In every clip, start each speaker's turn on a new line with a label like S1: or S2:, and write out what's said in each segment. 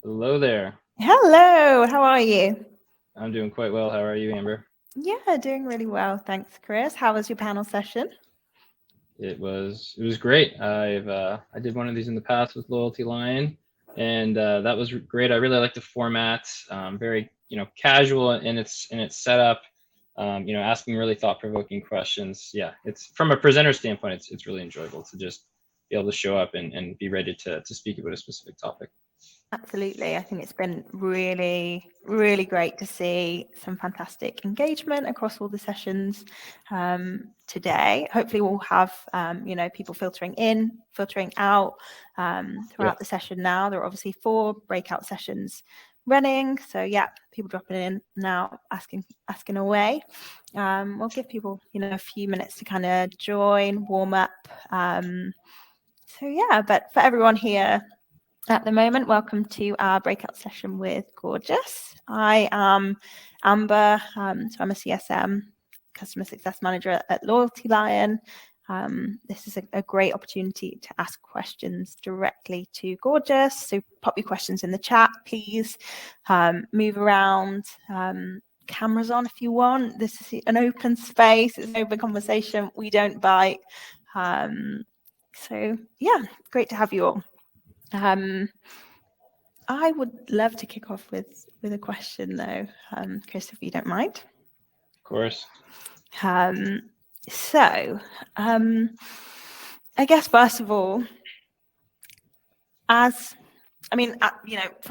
S1: Hello there.
S2: Hello, how are you?
S1: I'm doing quite well. How are you, Amber?
S2: Yeah, doing really well. Thanks, Chris. How was your panel session?
S1: It was great. I did one of these in the past with Loyalty Lion, and that was great. I really like the format. Very casual in its setup. Asking really thought-provoking questions. Yeah, it's from a presenter standpoint, it's really enjoyable to just be able to show up and be ready to speak about a specific topic.
S2: Absolutely. I think it's been really, really great to see some fantastic engagement across all the sessions today. Hopefully we'll have, people filtering in, filtering out throughout the session now. There are obviously 4 breakout sessions running. So yeah, people dropping in now, asking away. We'll give people, a few minutes to kind of join, warm up. But for everyone here, at the moment, welcome to our breakout session with Gorgias. I am Amber, so I'm a CSM, Customer Success Manager at Loyalty Lion. This is a great opportunity to ask questions directly to Gorgias. So pop your questions in the chat, please. Move around. Cameras on if you want. This is an open space. It's an open conversation. We don't bite. Great to have you all. I would love to kick off with a question though, Chris, if you don't mind.
S1: Of course.
S2: I guess first of all, from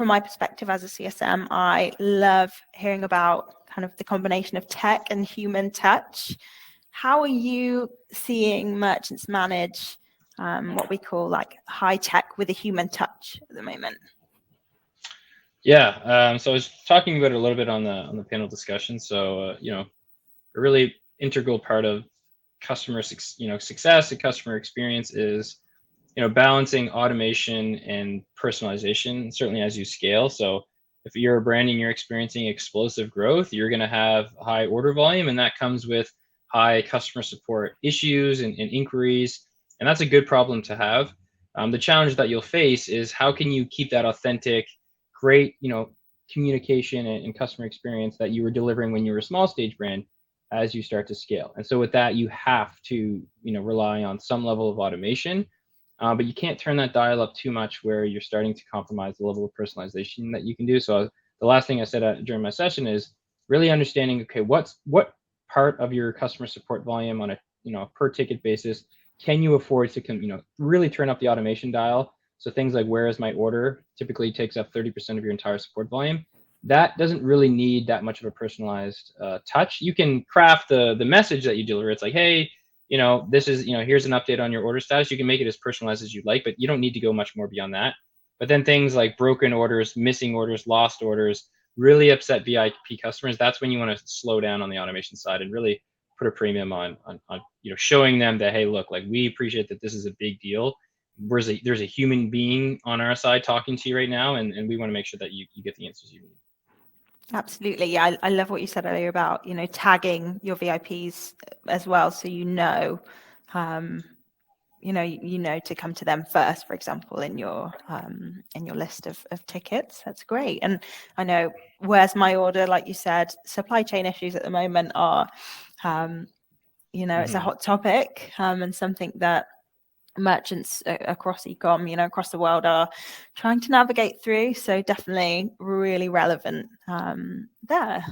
S2: my perspective as a CSM, I love hearing about kind of the combination of tech and human touch. How are you seeing merchants manage what we call like high tech with a human touch at the moment?
S1: Yeah, so I was talking about it a little bit on the panel discussion. So a really integral part of customer success and customer experience is balancing automation and personalization, certainly as you scale. So if you're a brand and you're experiencing explosive growth, you're going to have high order volume, and that comes with high customer support issues and inquiries, and that's a good problem to have. The challenge that you'll face is how can you keep that authentic, great communication and customer experience that you were delivering when you were a small stage brand as you start to scale. And so with that, you have to rely on some level of automation, but you can't turn that dial up too much where you're starting to compromise the level of personalization that you can do. So the last thing I said during my session is really understanding, okay, what part of your customer support volume on a per ticket basis can you afford to really turn up the automation dial? So things like where is my order typically takes up 30% of your entire support volume. That doesn't really need that much of a personalized touch. You can craft the message that you deliver. It's like, hey, this is, here's an update on your order status. You can make it as personalized as you'd like, but you don't need to go much more beyond that. But then things like broken orders, missing orders, lost orders, really upset VIP customers. That's when you want to slow down on the automation side and really put a premium on showing them that, hey, look, like we appreciate that this is a big deal. There's a human being on our side talking to you right now, and we want to make sure that you get the answers you need.
S2: Absolutely. Yeah, I love what you said earlier about, tagging your VIPs as well. So you know to come to them first, for example, in your list of tickets. That's great. And I know, where's my order? Like you said, supply chain issues at the moment are, it's a hot topic and something that merchants across ecom, across the world are trying to navigate through. So definitely really relevant there.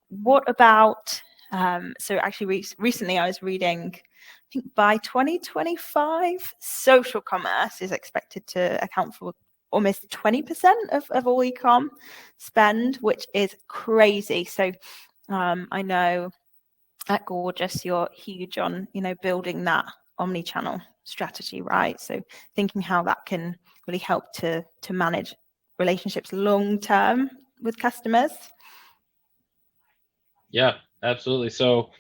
S2: What about, so actually recently I was reading, I think by 2025, social commerce is expected to account for almost 20% of all ecom spend, which is crazy. So I know at Gorgias, you're huge on, building that omni-channel strategy, right? So thinking how that can really help to manage relationships long term with customers.
S1: Yeah, absolutely. So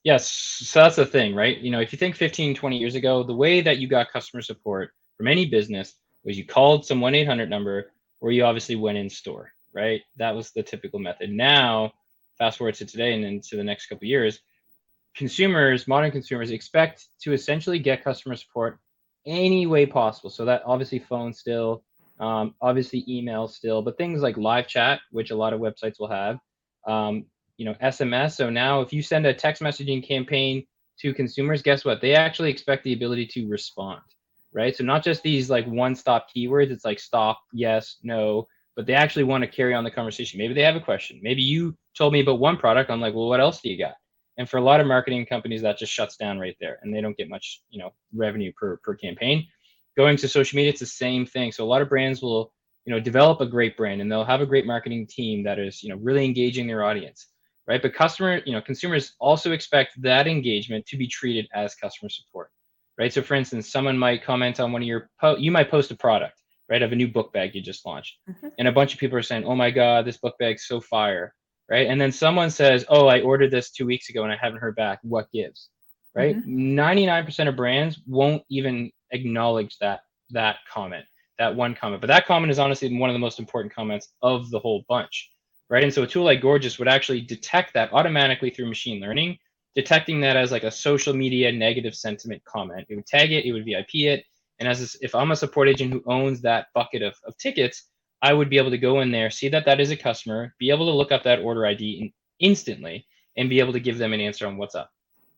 S1: yes, so that's the thing, right? If you think 15, 20 years ago, the way that you got customer support from any business was you called some 1-800 number, or you obviously went in store, right? That was the typical method. Now, fast forward to today and into the next couple of years, modern consumers expect to essentially get customer support any way possible. So that obviously phone still, Obviously email still, but things like live chat, which a lot of websites will have, SMS. So now if you send a text messaging campaign to consumers, guess what? They actually expect the ability to respond, right? So not just these like one-stop keywords, it's like stop, yes, no, but they actually want to carry on the conversation. Maybe they have a question. Maybe you told me about one product. I'm like, well, what else do you got? And for a lot of marketing companies, that just shuts down right there, and they don't get much, revenue per campaign. Going to social media, it's the same thing. So a lot of brands will, develop a great brand, and they'll have a great marketing team that is, really engaging their audience, right? But consumers also expect that engagement to be treated as customer support, right? So for instance, someone might comment on one of your you might post a product, right, of a new book bag you just launched, and a bunch of people are saying, "Oh my God, this book bag's so fire." Right. And then someone says, "Oh, I ordered this 2 weeks ago and I haven't heard back. What gives?" Right. 99% of brands won't even acknowledge that comment, that one comment. But that comment is honestly one of the most important comments of the whole bunch. Right. And so a tool like Gorgias would actually detect that automatically through machine learning, detecting that as like a social media negative sentiment comment. It would tag it, it would VIP it. And if I'm a support agent who owns that bucket of tickets, I would be able to go in there, see that is a customer, be able to look up that order ID instantly, and be able to give them an answer on what's up,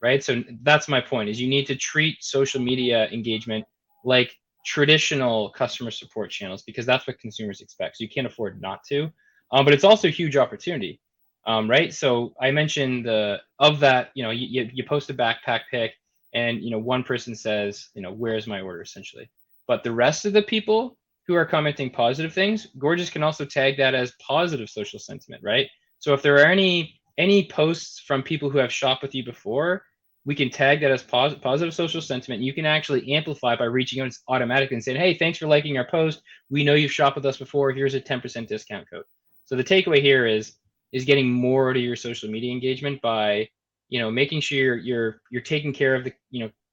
S1: right? So that's my point, is you need to treat social media engagement like traditional customer support channels, because that's what consumers expect. So you can't afford not to, but it's also a huge opportunity, right? So I mentioned of that, you post a backpack pic, and one person says, where's my order, essentially. But the rest of the people who are commenting positive things, Gorgias can also tag that as positive social sentiment, right? So if there are any posts from people who have shopped with you before, we can tag that as positive social sentiment. You can actually amplify by reaching out automatically and saying, "Hey, thanks for liking our post. We know you've shopped with us before. Here's a 10% discount code." So the takeaway here is getting more to your social media engagement by, making sure you're taking care of the,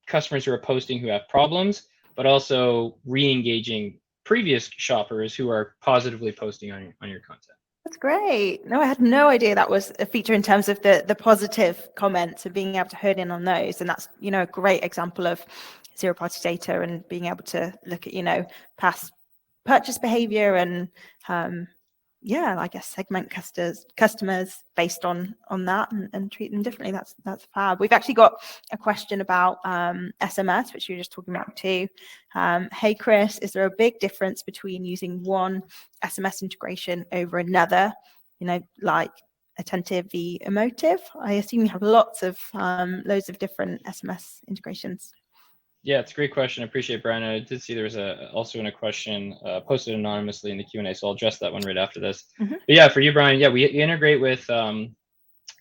S1: customers who are posting who have problems, but also re-engaging previous shoppers who are positively posting on your content.
S2: That's great. No, I had no idea that was a feature in terms of the positive comments and being able to hone in on those. And that's, a great example of zero-party data and being able to look at, past purchase behavior and, I guess segment customers based on that and treat them differently. That's fab. We've actually got a question about SMS, which you were just talking about too. Hey Chris, is there a big difference between using one SMS integration over another? Like attentive v emotive. I assume you have loads of different SMS integrations.
S1: Yeah, it's a great question. I appreciate it, Brian. I did see there was also a question posted anonymously in the Q&A, so I'll address that one right after this. But yeah, for you, Brian, we integrate with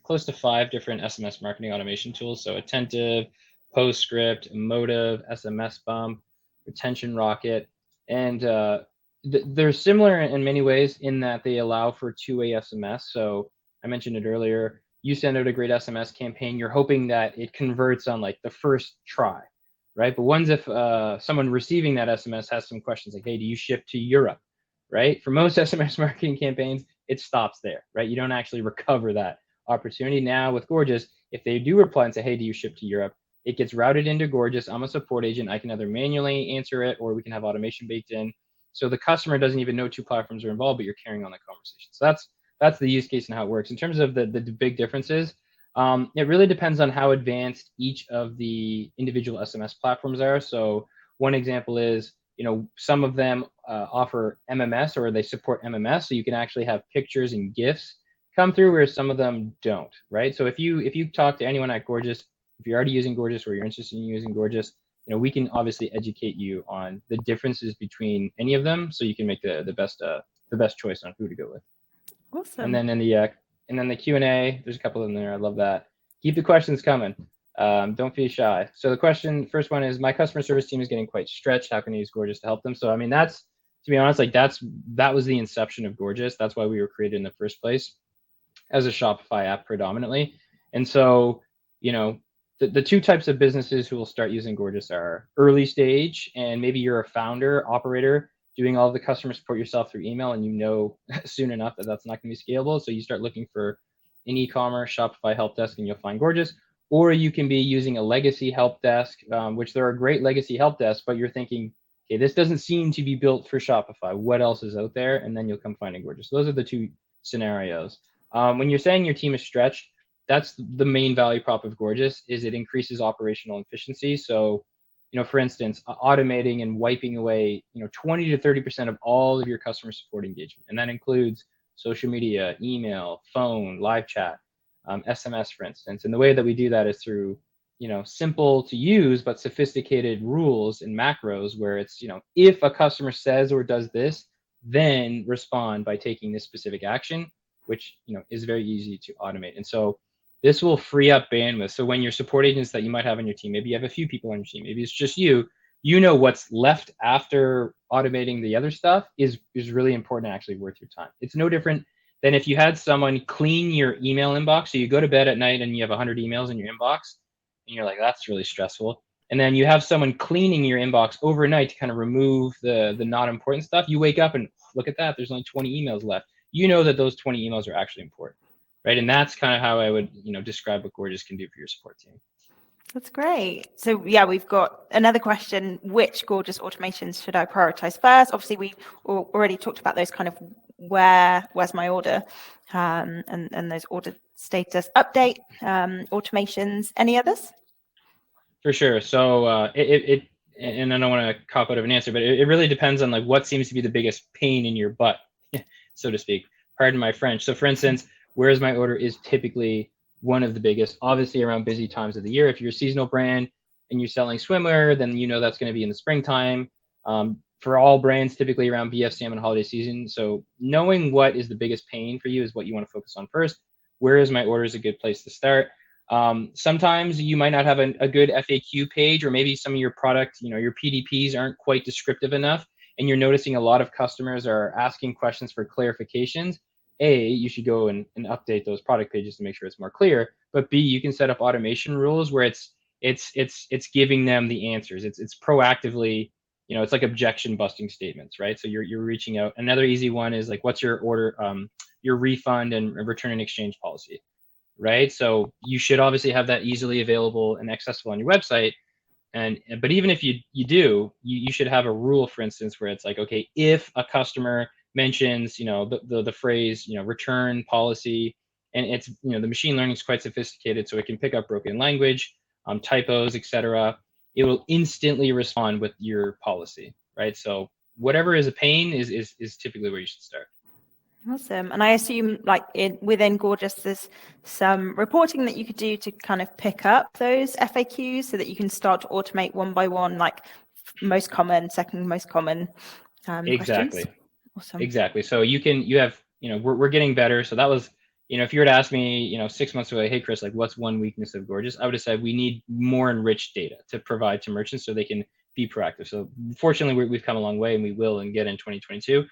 S1: close to 5 different SMS marketing automation tools. So Attentive, PostScript, Emotive, SMS Bump, Retention Rocket. And they're similar in many ways in that they allow for two-way SMS. So I mentioned it earlier. You send out a great SMS campaign, you're hoping that it converts on like the first try. Right. But one's if someone receiving that SMS has some questions like, "Hey, do you ship to Europe?" Right. For most SMS marketing campaigns, it stops there. Right. You don't actually recover that opportunity. Now with Gorgias, if they do reply and say, "Hey, do you ship to Europe?" it gets routed into Gorgias. I'm a support agent. I can either manually answer it, or we can have automation baked in. So the customer doesn't even know 2 platforms are involved, but you're carrying on the conversation. So that's the use case and how it works. In terms of the big differences, it really depends on how advanced each of the individual SMS platforms are. So one example is, some of them offer MMS, or they support MMS, so you can actually have pictures and GIFs come through, where some of them don't, right? So if you talk to anyone at Gorgias, if you're already using Gorgias or you're interested in using Gorgias, we can obviously educate you on the differences between any of them, so you can make the best choice on who to go with.
S2: Awesome.
S1: And then the Q&A, there's a couple in there. I love that. Keep the questions coming. Don't be shy. So the first one is, my customer service team is getting quite stretched. How can I use Gorgias to help them? So, I mean, that's, to be honest, like that was the inception of Gorgias. That's why we were created in the first place, as a Shopify app predominantly. And so, the 2 types of businesses who will start using Gorgias are early stage, and maybe you're a founder, operator, doing all the customer support yourself through email, and soon enough that that's not going to be scalable. So you start looking for an e-commerce Shopify help desk, and you'll find Gorgias. Or you can be using a legacy help desk, which there are great legacy help desks, but you're thinking, okay, this doesn't seem to be built for Shopify. What else is out there? And then you'll come finding Gorgias. So those are the two scenarios. When you're saying your team is stretched, that's the main value prop of Gorgias, is it increases operational efficiency. So, for instance, automating and wiping away, 20 to 30% of all of your customer support engagement. And that includes social media, email, phone, live chat, SMS, for instance. And the way that we do that is through, simple to use, but sophisticated rules and macros where it's, if a customer says or does this, then respond by taking this specific action, which, is very easy to automate. And so this will free up bandwidth. So when your support agents that you might have on your team, maybe you have a few people on your team, maybe it's just you, what's left after automating the other stuff is really important and actually worth your time. It's no different than if you had someone clean your email inbox. So you go to bed at night and you have 100 emails in your inbox and you're like, that's really stressful. And then you have someone cleaning your inbox overnight to kind of remove the not important stuff. You wake up and look at that, there's only 20 emails left. You know that those 20 emails are actually important, right? And that's kind of how I would, describe what Gorgias can do for your support team.
S2: That's great. So yeah, we've got another question. Which Gorgias automations should I prioritize first? Obviously, we already talked about those kind of where's my order and those order status update automations. Any others?
S1: For sure. So and I don't want to cop out of an answer, but it really depends on like what seems to be the biggest pain in your butt, so to speak. Pardon my French. So for instance, where's my order is typically one of the biggest, obviously around busy times of the year. If you're a seasonal brand and you're selling swimwear, then that's going to be in the springtime. For all brands, typically around BFCM and holiday season. So knowing what is the biggest pain for you is what you want to focus on first. Where is my order is a good place to start. Sometimes you might not have a good FAQ page, or maybe some of your product, your PDPs aren't quite descriptive enough, and you're noticing a lot of customers are asking questions for clarifications. A, you should go and update those product pages to make sure it's more clear. But B, you can set up automation rules where it's giving them the answers. It's proactively, it's like objection busting statements, right? So you're reaching out. Another easy one is like, what's your order, your refund and return and exchange policy, right? So you should obviously have that easily available and accessible on your website. But even if you do, you should have a rule, for instance, where it's like, okay, if a customer mentions, the phrase, return policy, and it's, the machine learning is quite sophisticated, so it can pick up broken language, typos, etc. It will instantly respond with your policy, right? So whatever is a pain is typically where you should start.
S2: Awesome. And I assume like within Gorgias, there's some reporting that you could do to kind of pick up those FAQs so that you can start to automate one by one, like most common, second most common
S1: Exactly.
S2: questions. Awesome.
S1: Exactly. So you have, we're getting better. So that was, if you were to ask me, 6 months ago, hey, Chris, like what's one weakness of Gorgias? I would have said we need more enriched data to provide to merchants so they can be proactive. So fortunately, we've come a long way, and we will and get in 2022.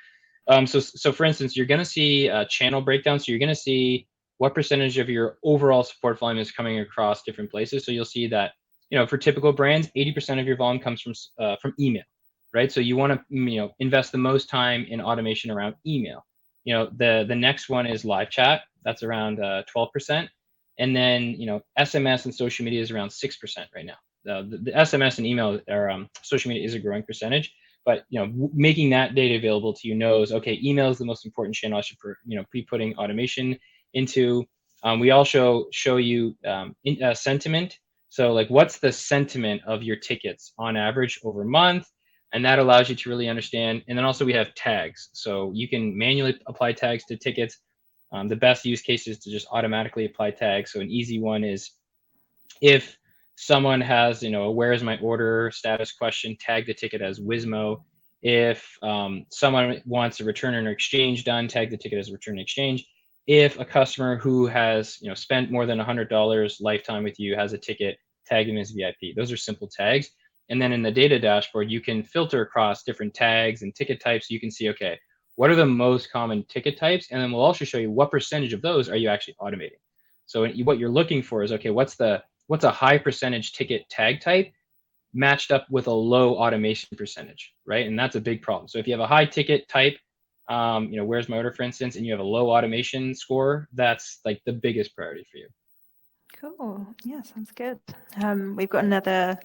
S1: So for instance, you're going to see channel breakdown. So you're going to see what percentage of your overall support volume is coming across different places. So you'll see that, for typical brands, 80% of your volume comes from email, right? So you want to, invest the most time in automation around email. The next one is live chat. That's around 12%. And then, SMS and social media is around 6% right now. The SMS and email or social media is a growing percentage. But making that data available to you knows, okay, email is the most important channel I should be putting automation into. We also show you sentiment. So like, what's the sentiment of your tickets on average over a month? And that allows you to really understand. And then also we have tags. So you can manually apply tags to tickets. The best use case is to just automatically apply tags. So an easy one is if someone has, a where is my order status question, tag the ticket as Wismo. If someone wants a return or exchange done, tag the ticket as return and exchange. If a customer who has, spent more than $100 lifetime with you has a ticket, tag them as VIP. Those are simple tags. And then in the data dashboard, you can filter across different tags and ticket types. You can see, okay, what are the most common ticket types? And then we'll also show you what percentage of those are you actually automating. So what you're looking for is, okay, what's a high percentage ticket tag type matched up with a low automation percentage, right? And that's a big problem. So if you have a high ticket type, where's my order, for instance, and you have a low automation score, that's like the biggest priority for you.
S2: Cool. Yeah, sounds good. We've got another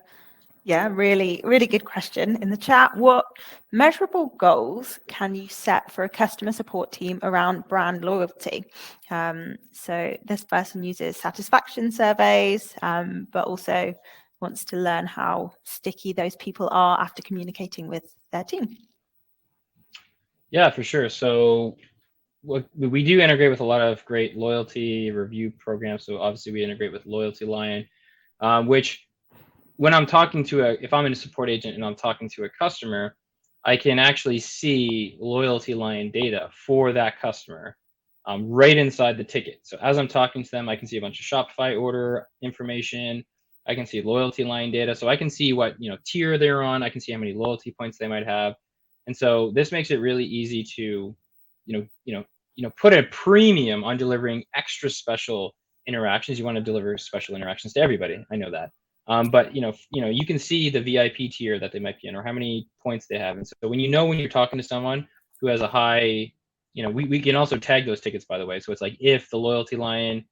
S2: Yeah, really, really good question in the chat. What measurable goals can you set for a customer support team around brand loyalty? So this person uses satisfaction surveys, but also wants to learn how sticky those people are after communicating with their team.
S1: Yeah, for sure. So we do integrate with a lot of great loyalty review programs. So obviously we integrate with Loyalty Lion, which when I'm talking to if I'm in a support agent and I'm talking to a customer, I can actually see Loyalty Lion data for that customer right inside the ticket. So as I'm talking to them, I can see a bunch of Shopify order information. I can see Loyalty Lion data. So I can see what tier they're on. I can see how many loyalty points they might have. And so this makes it really easy to, put a premium on delivering extra special interactions. You want to deliver special interactions to everybody. I know that. But you can see the VIP tier that they might be in or how many points they have. And so when you're talking to someone who has a high, we can also tag those tickets, by the way. So it's like if the Loyalty Lion,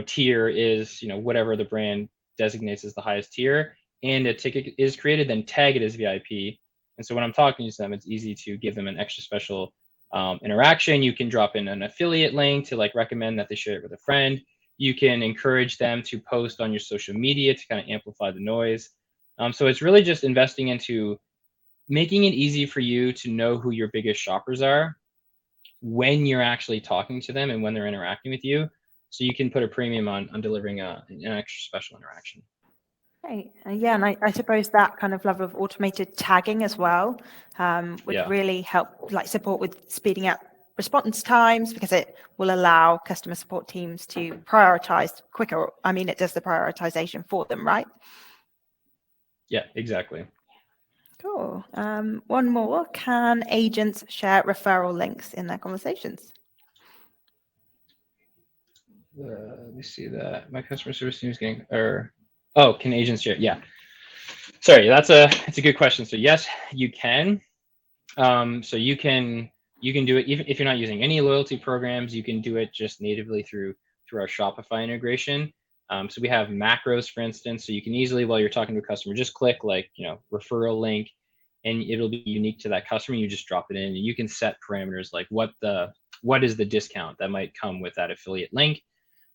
S1: tier is, whatever the brand designates as the highest tier and a ticket is created, then tag it as VIP. And so when I'm talking to them, it's easy to give them an extra special interaction. You can drop in an affiliate link to like recommend that they share it with a friend. You can encourage them to post on your social media to kind of amplify the noise. So it's really just investing into making it easy for you to know who your biggest shoppers are when you're actually talking to them and when they're interacting with you. So you can put a premium on delivering an extra special interaction.
S2: Right. Yeah, and I suppose that kind of level of automated tagging as well would really help, like support with speeding up response times, because it will allow customer support teams to prioritize quicker. I mean, it does the prioritization for them, right?
S1: Yeah, exactly.
S2: Cool. One more. Can agents share referral links in their conversations?
S1: Let me see that. My customer service team is getting, can agents share? Yeah. Sorry, it's a good question. So yes, you can. So you can do it even if you're not using any loyalty programs. You can do it just natively through our Shopify integration. So we have macros, for instance, so you can easily, while you're talking to a customer, just click like referral link, and it'll be unique to that customer. You just drop it in, and you can set parameters like what is the discount that might come with that affiliate link.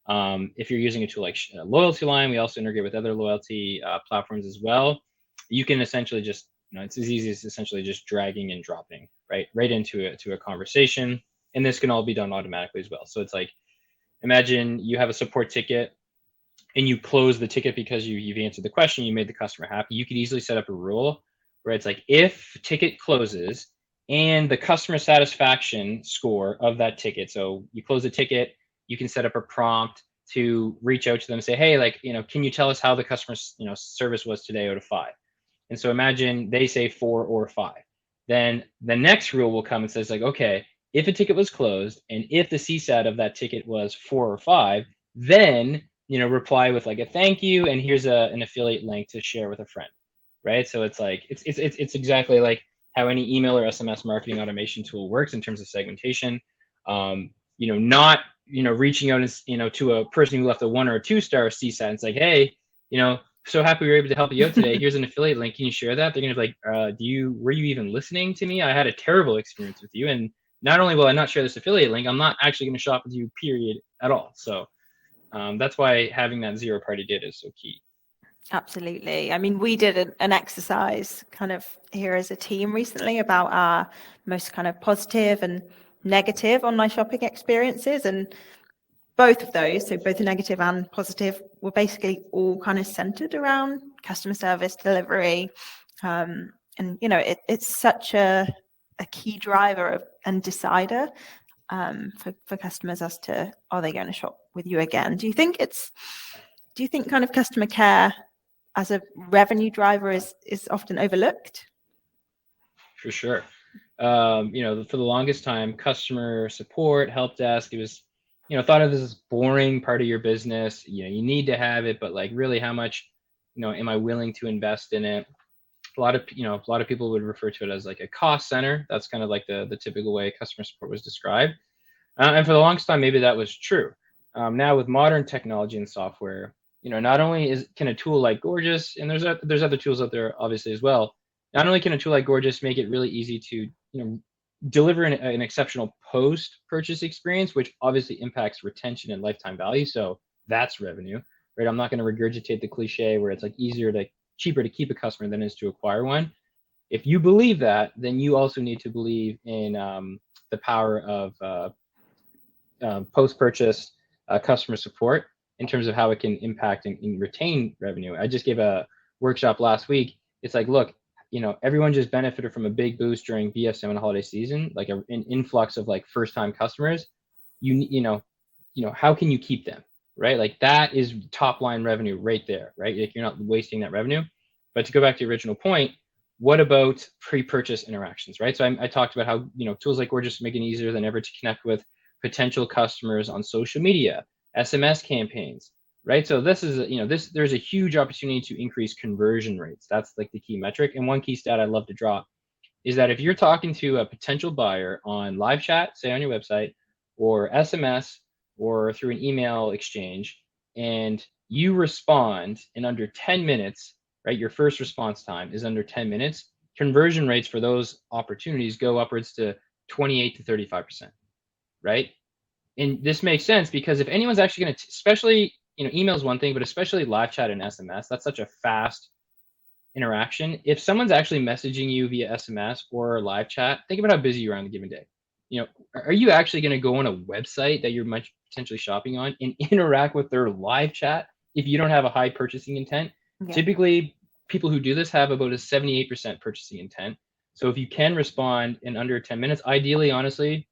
S1: If you're using a tool like Loyalty Line, we also integrate with other loyalty platforms as well. You can essentially just, it's as easy as essentially just dragging and dropping right into a conversation. And this can all be done automatically as well. So it's like, imagine you have a support ticket and you close the ticket because you've answered the question, you made the customer happy. You could easily set up a rule where it's like, if ticket closes and the customer satisfaction score of that ticket, so you close the ticket, you can set up a prompt to reach out to them and say, hey, like, can you tell us how the customer service was today out of 5? And so imagine they say 4 or 5. Then the next rule will come and says like, okay, if a ticket was closed and if the CSAT of that ticket was 4 or 5, then reply with like a thank you, and here's an affiliate link to share with a friend, right? So it's like it's exactly like how any email or SMS marketing automation tool works in terms of segmentation. Not reaching out to a person who left a 1 or a 2-star CSAT and it's like, hey, so happy we were able to help you out today. Here's an affiliate link. Can you share that? They're gonna be like, were you even listening to me? I had a terrible experience with you, and not only will I not share this affiliate link, I'm not actually going to shop with you, period, at all. So that's why having that zero-party data is so key.
S2: Absolutely. I mean, we did an exercise kind of here as a team recently about our most kind of positive and negative online shopping experiences. And both of those, so both the negative and positive, were basically all kind of centered around customer service delivery. And, it's such a key driver and decider for customers as to, are they going to shop with you again? Do you think kind of customer care as a revenue driver is often overlooked?
S1: For sure. For the longest time, customer support, help desk, it was, thought of as this boring part of your business. You need to have it, but like really how much, am I willing to invest in it? A lot of people would refer to it as like a cost center. That's kind of like the typical way customer support was described. And for the longest time, maybe that was true. Now with modern technology and software, not only can a tool like Gorgias, and there's other tools out there obviously as well. Not only can a tool like Gorgias make it really easy to deliver an exceptional post-purchase experience, which obviously impacts retention and lifetime value. So that's revenue, right? I'm not going to regurgitate the cliche where it's like cheaper to keep a customer than it is to acquire one. If you believe that, then you also need to believe in the power of post-purchase customer support in terms of how it can impact and retain revenue. I just gave a workshop last week. It's like, look, everyone just benefited from a big boost during BF7 and holiday season, like an influx of like first-time customers. How can you keep them, right? Like that is top line revenue right there, right? Like you're not wasting that revenue. But to go back to the original point, what about pre-purchase interactions, right? So I talked about how tools like Gorgias make it easier than ever to connect with potential customers on social media, SMS campaigns, right? So this is there's a huge opportunity to increase conversion rates. That's like the key metric. And one key stat I love to drop is that if you're talking to a potential buyer on live chat, say on your website, or SMS, or through an email exchange, and you respond in under 10 minutes, right? Your first response time is under 10 minutes. Conversion rates for those opportunities go upwards to 28 to 35%, right? And this makes sense because if anyone's actually going to, especially, email is one thing, but especially live chat and SMS, that's such a fast interaction. If someone's actually messaging you via SMS or live chat, think about how busy you are on a given day. Are you actually going to go on a website that you're potentially shopping on and interact with their live chat if you don't have a high purchasing intent? Yeah. Typically, people who do this have about a 78% purchasing intent. So if you can respond in under 10 minutes, ideally, honestly,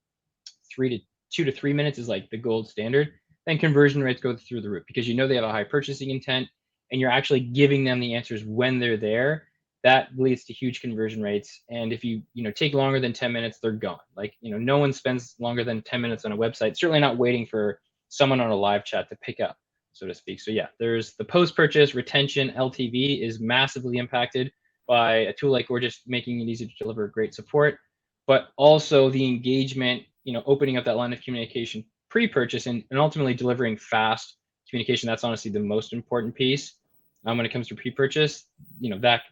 S1: 2 to 3 minutes is like the gold standard, then conversion rates go through the roof because they have a high purchasing intent and you're actually giving them the answers when they're there. That leads to huge conversion rates. And if you take longer than 10 minutes, they're gone. Like, no one spends longer than 10 minutes on a website, certainly not waiting for someone on a live chat to pick up, so to speak. So yeah, there's the post-purchase retention. LTV is massively impacted by a tool like Gorgias making it easy to deliver great support, but also the engagement, opening up that line of communication pre-purchase and ultimately delivering fast communication. That's honestly the most important piece. When it comes to pre-purchase,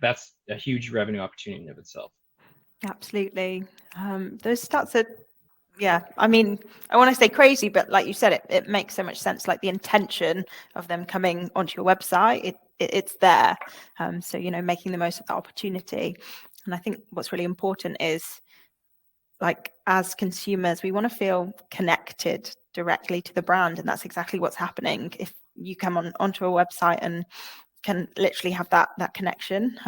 S1: that's a huge revenue opportunity in of itself.
S2: Absolutely. Those stats are, yeah, I mean, I want to say crazy, but like you said, it makes so much sense. Like the intention of them coming onto your website, it's there. So, making the most of that opportunity. And I think what's really important is, like, as consumers, we want to feel connected directly to the brand. And that's exactly what's happening. If you come onto a website and can literally have that connection,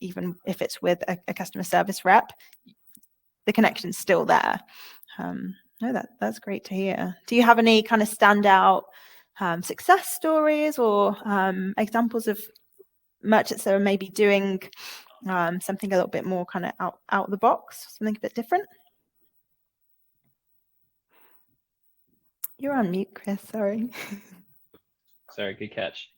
S2: even if it's with a customer service rep, the connection's still there. No, that's great to hear. Do you have any kind of standout success stories or examples of merchants that are maybe doing something a little bit more kind of out of the box, something a bit different? You're on mute, Chris. Sorry.
S1: Sorry, good catch.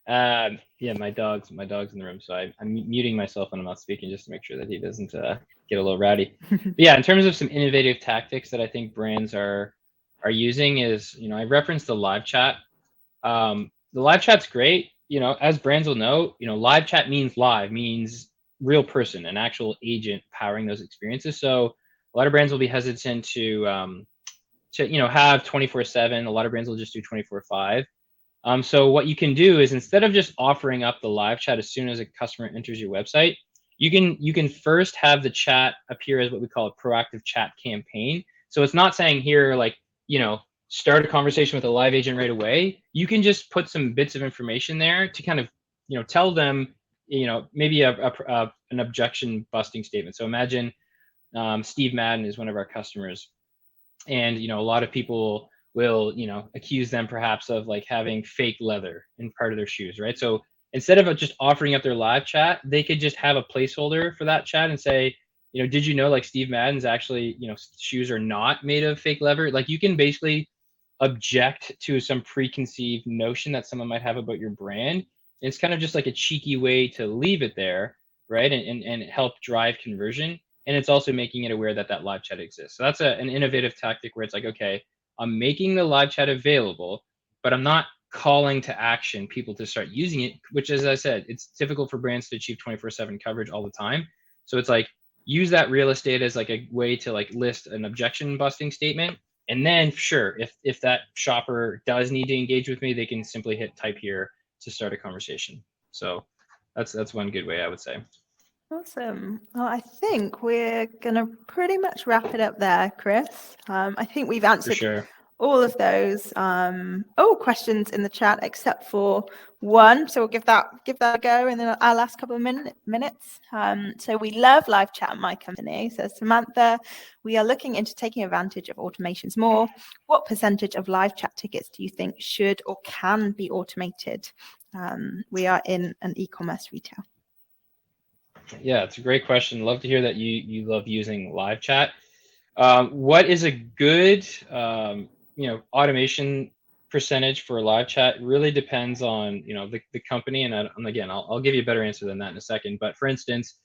S1: Yeah, my dog's in the room, so I'm muting myself when I'm not speaking just to make sure that he doesn't get a little rowdy. But yeah, in terms of some innovative tactics that I think brands are using is, I referenced the live chat. The live chat's great. As brands will know, live chat means real person, an actual agent powering those experiences. So a lot of brands will be hesitant to have 24/7. A lot of brands will just do 24/5. So what you can do is, instead of just offering up the live chat as soon as a customer enters your website, you can first have the chat appear as what we call a proactive chat campaign. So it's not saying here, like, start a conversation with a live agent right away. You can just put some bits of information there to kind of, tell them, maybe an objection busting statement. So imagine Steve Madden is one of our customers, and a lot of people will accuse them perhaps of like having fake leather in part of their shoes, right? So instead of just offering up their live chat, they could just have a placeholder for that chat and say, did you know, like, Steve Madden's actually, shoes are not made of fake leather? Like, you can basically object to some preconceived notion that someone might have about your brand. And it's kind of just like a cheeky way to leave it there, right? And help drive conversion. And it's also making it aware that live chat exists. So that's an innovative tactic where it's like, okay, I'm making the live chat available, but I'm not calling to action people to start using it, which, as I said, it's difficult for brands to achieve 24/7 coverage all the time. So it's like, use that real estate as like a way to like list an objection busting statement. And then sure, if that shopper does need to engage with me, they can simply hit type here to start a conversation. So that's one good way, I would say.
S2: Awesome. Well, I think we're going to pretty much wrap it up there, Chris. I think we've answered all of those questions in the chat except for one. So we'll give that a go in our last couple of minutes. So we love live chat at my company. So Samantha, we are looking into taking advantage of automations more. What percentage of live chat tickets do you think should or can be automated? We are in an e-commerce retail.
S1: Yeah, it's a great question. Love to hear that you love using live chat. What is a good automation percentage for live chat really depends on the company, and again I'll give you a better answer than that in a second. But for instance,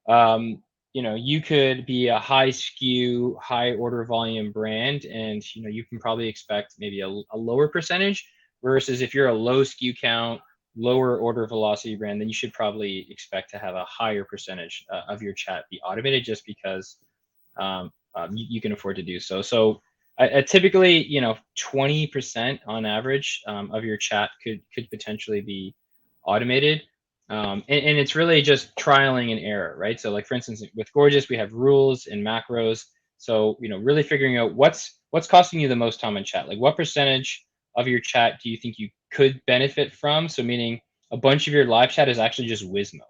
S1: you could be a high SKU, high order volume brand, and you can probably expect maybe a lower percentage, versus if you're a low SKU count, lower order velocity brand, then you should probably expect to have a higher percentage of your chat be automated, just because you can afford to do so. So typically, 20% on average of your chat could potentially be automated. And it's really just trialing and error, right? So like, for instance, with Gorgias, we have rules and macros. So, really figuring out what's costing you the most time in chat. Like, what percentage of your chat do you think you could benefit from? So meaning a bunch of your live chat is actually just Wizmo,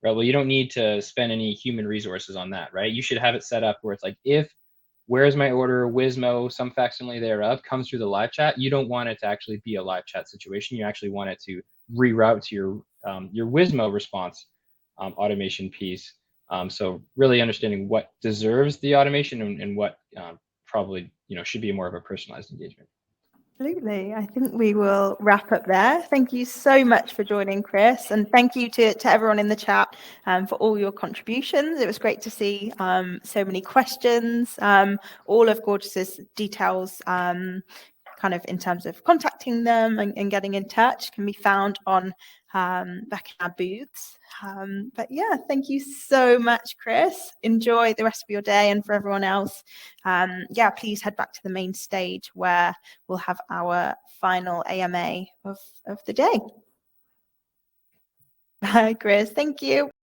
S1: right? Well, you don't need to spend any human resources on that, right? You should have it set up where it's like, if where's my order, Wizmo, some facsimile thereof comes through the live chat, you don't want it to actually be a live chat situation. You actually want it to reroute to your Wizmo response automation piece. So really understanding what deserves the automation and what probably should be more of a personalized engagement.
S2: Absolutely. I think we will wrap up there. Thank you so much for joining, Chris. And thank you to everyone in the chat for all your contributions. It was great to see so many questions. All of Gorgias's details, kind of in terms of contacting them and getting in touch, can be found on back in our booths. But yeah, thank you so much, Chris. Enjoy the rest of your day, and for everyone else, please head back to the main stage where we'll have our final AMA of the day. Bye, Chris. Thank you.